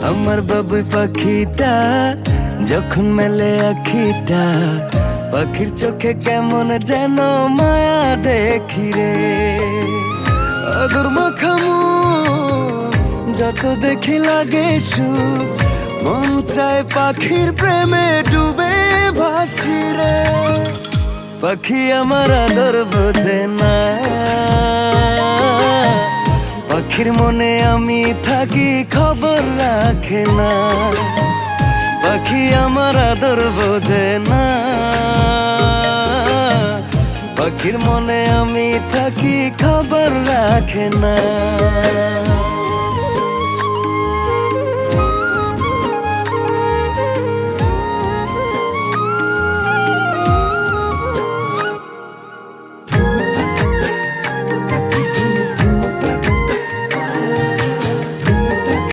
আমার বাবুই পাখিটা যখন মেলে আখিটা, পাখির চোখে কেমন যেন মায়া দেখি রে। আদর মাখামু যত দেখি লাগে সুখ, মন চায় পাখির প্রেমে ডুবে ভাসি রে। পাখি আমার আদর বোঝে না, পাখির মনে আমি থাকি খবর রাখে না। পাখি আমার আদর বোঝে না, পাখির মনে আমি থাকি খবর রাখে না।